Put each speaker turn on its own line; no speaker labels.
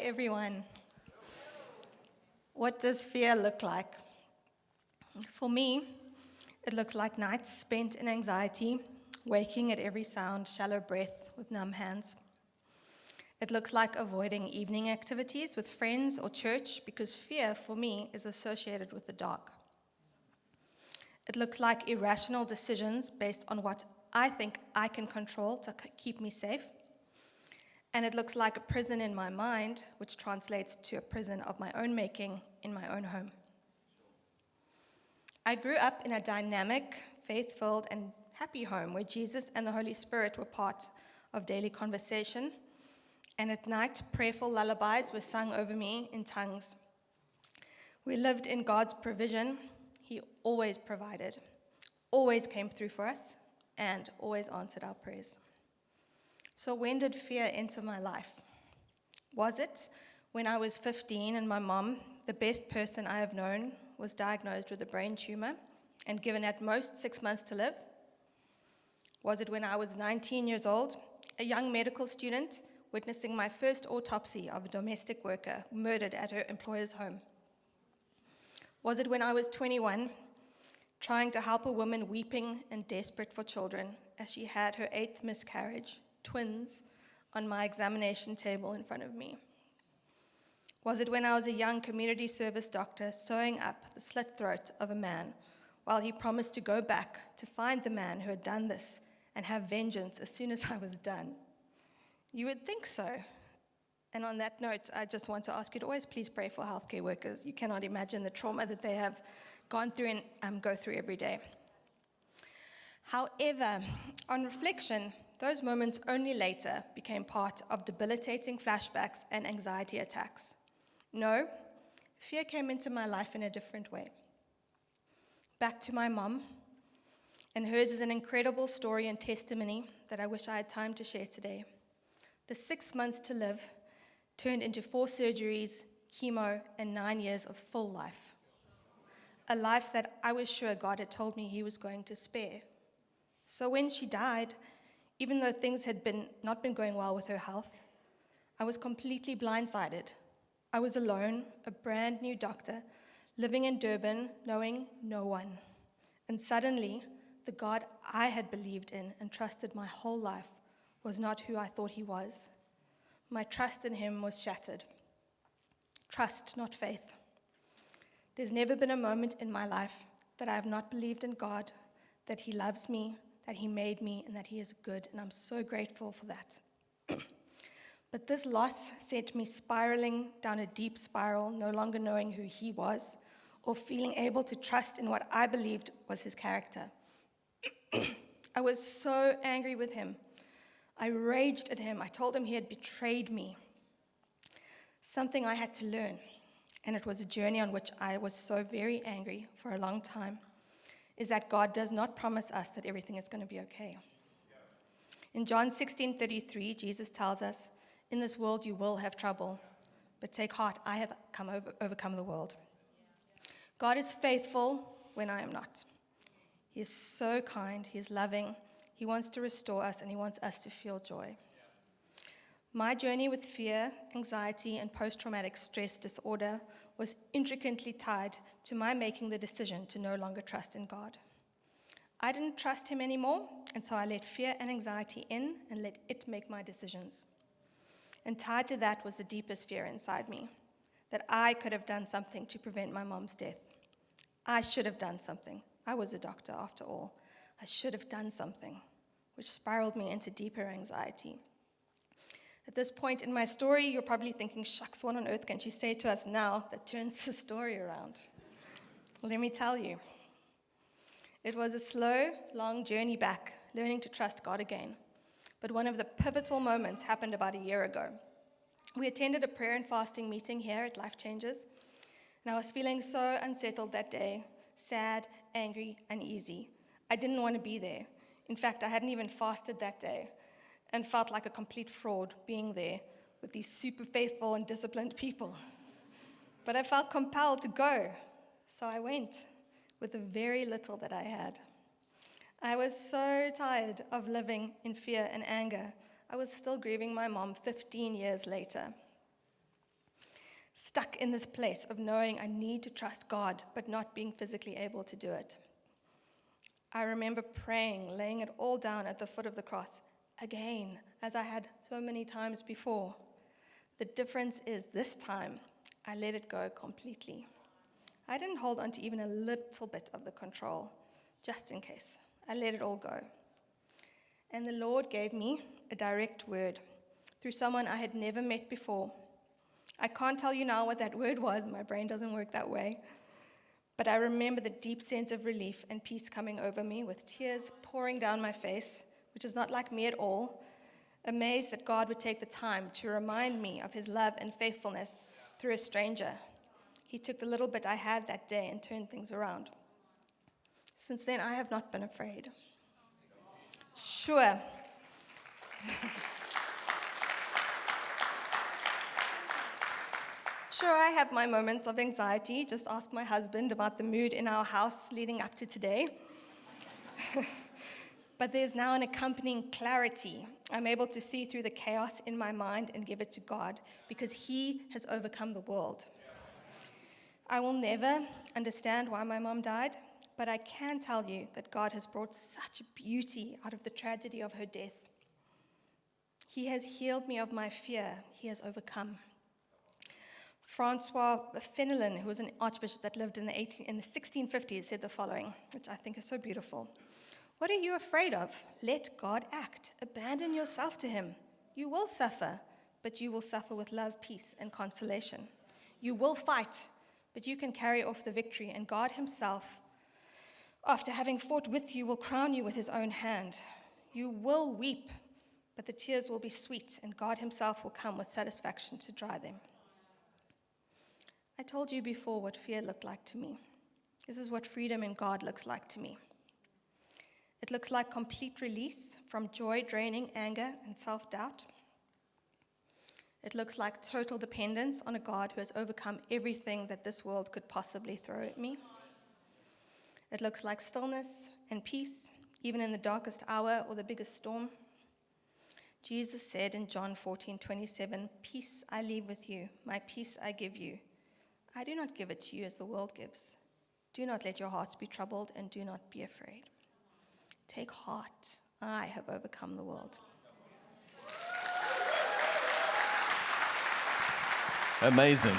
everyone. What does fear look like? For me, it looks like nights spent in anxiety, waking at every sound, shallow breath with numb hands. It looks like avoiding evening activities with friends or church because fear, for me, is associated with the dark. It looks like irrational decisions based on what I think I can control to keep me safe. And it looks like a prison in my mind, which translates to a prison of my own making in my own home. I grew up in a dynamic, faith-filled, and happy home where Jesus and the Holy Spirit were part of daily conversation. And at night, prayerful lullabies were sung over me in tongues. We lived in God's provision. He always provided, always came through for us, and always answered our prayers. So when did fear enter my life? Was it when I was 15 and my mom, the best person I have known, was diagnosed with a brain tumor and given at most 6 months to live? Was it when I was 19 years old, a young medical student, witnessing my first autopsy of a domestic worker murdered at her employer's home? Was it when I was 21, trying to help a woman weeping and desperate for children as she had her 8th miscarriage, twins, on my examination table in front of me? Was it when I was a young community service doctor sewing up the slit throat of a man while he promised to go back to find the man who had done this and have vengeance as soon as I was done? You would think so. And on that note, I just want to ask you to always please pray for healthcare workers. You cannot imagine the trauma that they have gone through and go through every day. However, on reflection, those moments only later became part of debilitating flashbacks and anxiety attacks. No, fear came into my life in a different way. Back to my mom, and hers is an incredible story and testimony that I wish I had time to share today. The 6 months to live turned into 4 surgeries, chemo, and 9 years of full life. A life that I was sure God had told me He was going to spare. So when she died, even though things had not been going well with her health, I was completely blindsided. I was alone, a brand new doctor, living in Durban, knowing no one. And suddenly, the God I had believed in and trusted my whole life was not who I thought He was. My trust in Him was shattered. Trust, not faith. There's never been a moment in my life that I have not believed in God, that He loves me, that He made me, and that He is good, and I'm so grateful for that. But this loss sent me spiraling down a deep spiral, no longer knowing who He was, or feeling able to trust in what I believed was His character. I was so angry with Him. I raged at Him. I told Him He had betrayed me. Something I had to learn, and it was a journey on which I was so very angry for a long time, is that God does not promise us that everything is going to be okay. In John 16:33, Jesus tells us, "In this world you will have trouble, but take heart, I have overcome the world." God is faithful when I am not. He is so kind, He is loving, He wants to restore us, and He wants us to feel joy. My journey with fear, anxiety, and post-traumatic stress disorder was intricately tied to my making the decision to no longer trust in God. I didn't trust Him anymore, and so I let fear and anxiety in and let it make my decisions. And tied to that was the deepest fear inside me, that I could have done something to prevent my mom's death. I should have done something. I was a doctor after all. I should have done something, which spiraled me into deeper anxiety. At this point in my story, you're probably thinking, shucks, what on earth can she say to us now that turns the story around? Well, let me tell you. It was a slow, long journey back, learning to trust God again. But one of the pivotal moments happened about a year ago. We attended a prayer and fasting meeting here at Life Changes, and I was feeling so unsettled that day, sad, angry, uneasy. I didn't want to be there. In fact, I hadn't even fasted that day and felt like a complete fraud being there with these super faithful and disciplined people. But I felt compelled to go, so I went with the very little that I had. I was so tired of living in fear and anger. I was still grieving my mom 15 years later. stuck in this place of knowing I need to trust God, but not being physically able to do it. I remember praying, laying it all down at the foot of the cross, again, as I had so many times before. The difference is this time, I let it go completely. I didn't hold on to even a little bit of the control, just in case. I let it all go. And the Lord gave me a direct word through someone I had never met before. I can't tell you now what that word was. My brain doesn't work that way. But I remember the deep sense of relief and peace coming over me with tears pouring down my face, which is not like me at all, amazed that God would take the time to remind me of his love and faithfulness through a stranger. He took the little bit I had that day and turned things around. Since then, I have not been afraid. Sure. Sure, I have my moments of anxiety. Just ask my husband about the mood in our house leading up to today. But there's now an accompanying clarity. I'm able to see through the chaos in my mind and give it to God because he has overcome the world. I will never understand why my mom died, but I can tell you that God has brought such beauty out of the tragedy of her death. He has healed me of my fear. He has overcome. Francois Fenelon, who was an archbishop that lived in the 1650s, said the following, which I think is so beautiful. What are you afraid of? Let God act. Abandon yourself to him. You will suffer, but you will suffer with love, peace, and consolation. You will fight, but you can carry off the victory, and God himself, after having fought with you, will crown you with his own hand. You will weep, but the tears will be sweet, and God himself will come with satisfaction to dry them. I told you before what fear looked like to me. This is what freedom in God looks like to me. It looks like complete release from joy-draining anger and self-doubt. It looks like total dependence on a God who has overcome everything that this world could possibly throw at me. It looks like stillness and peace, even in the darkest hour or the biggest storm. Jesus said in John 14:27, "Peace I leave with you, my peace I give you. I do not give it to you as the world gives. Do not let your hearts be troubled and do not be afraid. Take heart, I have overcome the world."
Amazing.